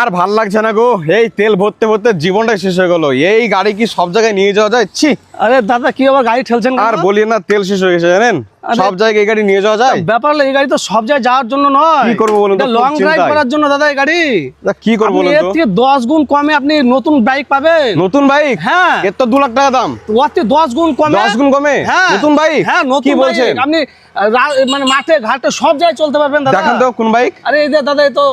আর ভাল লাগছে না গো, এই তেল ভরতে ভরতে জীবনটাই শেষ হয়ে গেল। এই গাড়ি কি সব জায়গায় নিয়ে যাওয়া যায়? ছি, আরে দাদা কি আবার গাড়ি ঠেলছেন আর বলি না, তেল শেষ হয়ে গেছে জানেন। সব জায়গায় এই গাড়ি নিয়ে যাওয়া যায়? ব্যাপার হলো এই গাড়ি তো সব জায়গায় যাওয়ার জন্য নয়। কি করবো বলুন তো, লং খুব ড্রাইভ চিন্তায়। করার জন্য দাদা এই গাড়ি। কি করবো বলুন এর তো? থেকে 10 গুণ কমে আপনি নতুন বাইক পাবেন। নতুন বাইক? হ্যাঁ, এর তো 2 লাখ টাকা দাম। ওর থেকে 10 গুণ কমে। 10 গুণ কমে হ্যাঁ নতুন বাইক? হ্যাঁ কি নতুন বলছেন? বাইক। আপনি মানে মাঠে ঘাটে সব জায়গায় চলতে পারবেন দাদা। দেখেন তো কোন বাইক। আরে এই যে দাদা এই তো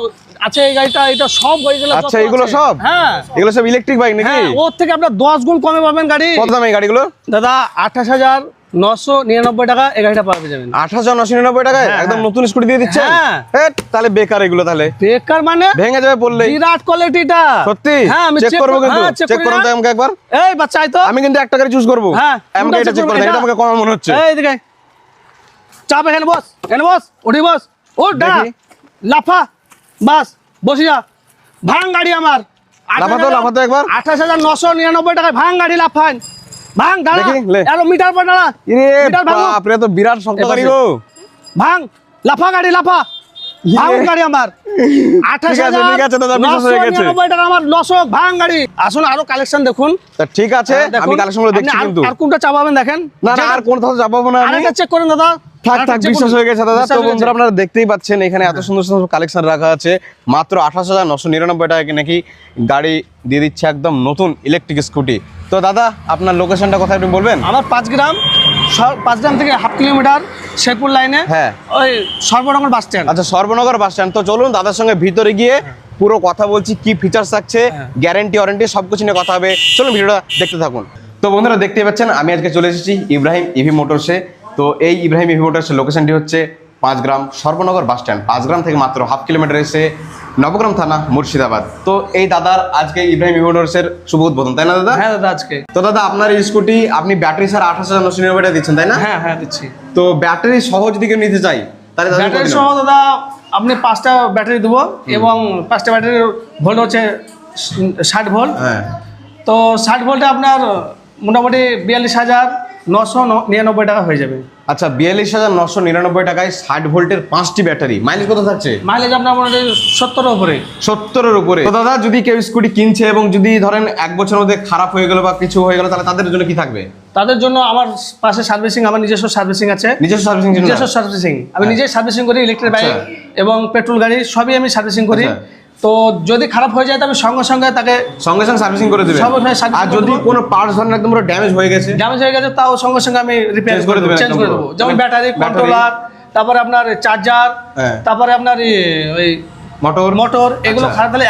আছে এই গাড়িটা, এটা সব গাড়িগুলো। আচ্ছা, এগুলো সব? হ্যাঁ এগুলো সব ইলেকট্রিক বাইক নাকি? হ্যাঁ, ওর থেকে আপনার 10 গুণ কমে পাবেন গাড়ি। কত দাম এই গাড়িগুলো? দাদা 28,999 টাকা এই গাড়িটা পাওয়া যাবেন। 28,999 টাকায় হ্যাঁ, একদম হ্যাঁ। নতুন স্কুটি দিয়ে দিচ্ছেন? হ্যাঁ। তাহলে বেকার এগুলো, তাহলে বেকার মানে ভেঙে যাবে পড়লেই। বিরাট কোয়ালিটিটা। সত্যি? হ্যাঁ আমি চেক করবো কিন্তু। চেক করুন তো আমাকে একবার। এই বাচ্চা আই তো। আমি কিন্তু একটা গাড়ি চুজ করবো। হ্যাঁ, আমাকে এটা চেক করে দেন, এটা আমাকে কম মনে হচ্ছে। এই দিকে চাপ, এখানে বস, এখানে বস, উঠি বস, ও ডা দেখি। লাফা, বাস বসি যা। ভাঙ গাড়ি আমার। লাফা তো একবার। 28,999 টাকায় ভাঙ গাড়ি, লাফান ভাঙ, দাঁড়া দেখি, লে। আরো মিটার পর দাঁড়া। ইরে মিটার ভাঙো। বাপ রে, তো বিরাট শক্ত এ গাড়ি বসে। গো। ভাঙ, লাফা গাড়ি, লাফা ভাঙ গাড়ি আমার। ঠিক আছে দাদা, বিশ্বাস হয়ে গেছে। 28,999 টাকা আমার লস হোক, ভাঙ গাড়ি। আসুন আরো কালেকশন দেখুন। তা ঠিক আছে, দেখুন। আমি কালেকশন গুলো দেখছি আপনি কিন্তু। আর কোনটা চাপাবেন দেখেন। না না, আর কোন কোথাও যাবো না আমি। আরেকটা চেক করেন দাদা। থাক আরেকটা থাক, check বিশ্বাস করুন। হয়ে গেছে দাদা। বিশ্বাস তো হয়ে বন্ধুরা গেছে। আপনারা দেখতেই পাচ্ছেন, এখানে এত সুন্দর সুন্দর কালেকশন রাখা আছে। মাত্র 28,999 টাকায় নাকি গাড়ি দিয়ে দিচ্ছে একদম নতুন ইলেকট্রিক স্কুটি। তো দাদা আপনার লোকেশনটা কোথায় আপনি বলবেন? আমার 5 গ্রাম, 5 গ্রাম থেকে হাফ কিলোমিটার শেরপুর লাইনে। হ্যাঁ। ওই সর্বনগর বাস স্ট্যান্ড। আচ্ছা, সর্বনগর বাস স্ট্যান্ড। তো চলুন দাদার সঙ্গে ভিতরে গিয়ে পুরো কথা বলছি, কি ফিচার্স থাকছে, গ্যারান্টি ওয়ারেন্টি সবকিছু নিয়ে কথা হবে। চলুন ভিডিওটা দেখতে থাকুন। তো বন্ধুরা দেখতেই পাচ্ছেন, আমি আজকে চলে এসেছি ইব্রাহিম ইভি মোটরসে। তো এই ইব্রাহিম ইভি মোটরসের লোকেশনটি হচ্ছে 5 গ্রাম সর্বনগর বাস স্ট্যান্ড। 5 গ্রাম থেকে মাত্র হাফ কিলোমিটার এসে নবগ্রাম থানা, মুর্শিদাবাদ। তো এই দাদার আজকে ইব্রাহিম ইভি মোটরসের শুভ উদ্বোধন, তাই না দাদা? হ্যাঁ দাদা আজকে। তো দাদা আপনার এই স্কুটি আপনি ব্যাটারি ছাড়া 28,999 টাকা দিচ্ছেন, তাই না? হ্যাঁ হ্যাঁ দিচ্ছি। তো ব্যাটারি সহ যদি কেউ নিতে চাই তাহলে দাদা ব্যাটারি কত সহ নেবেন? দাদা আপনি 5টা ব্যাটারি দেবো, এবং 5টা ব্যাটারির ভোল্ট হচ্ছে 60 ভোল্ট। হ্যাঁ। তো 60 ভোল্টে আপনার মোটামুটি 42,999 টাকা হয়ে যাবে। আচ্ছা, 42,999 টাকায় 60 ভোল্টের 5টি ব্যাটারি। মাইলেজ কত থাকছে? মাইলেজ আপনার মোটামুটি 70 উপরে। 70-এর উপরে। তো দাদা যদি কেউ স্কুটি কিনছে এবং যদি ধরেন 1 বছরের মধ্যে খারাপ হয়ে গেল বা কিছু হয়ে গেল, তাহলে তাদের জন্য কি থাকবে? তাদের জন্য আমার পাশে সার্ভিসিং, আমার নিজস্ব সার্ভিসিং আছে। নিজস্ব সার্ভিসিং? নিজস্ব সার্ভিসিং আমি নিজেই সার্ভিসিং করি। ইলেকট্রিক বাইক এবং পেট্রোল গাড়ি সবই আমি সার্ভিসিং করি। তো যদি খারাপ হয়ে যায় তো আমি সঙ্গে সঙ্গে তাকে সঙ্গে সঙ্গে সার্ভিসিং করে দেবে? সঙ্গে সঙ্গে servicing আর করে যদি দেবো। কোনো পার্টস ধরেন একদম পুরো ড্যামেজ হয়ে গেছে? ড্যামেজ হয়ে গেছে তাও সঙ্গে সঙ্গে আমি রিপেয়ার Change করে দেবেন চেঞ্জ একদম করে পুরো। দেবো। যেমন মানে ব্যাটারি, battery, কন্ট্রোলার, তারপরে আপনার চার্জার, হ্যাঁ। তারপরে আপনার ওই মোটর? মোটর, এগুলো আচ্ছা। খারাপ হলে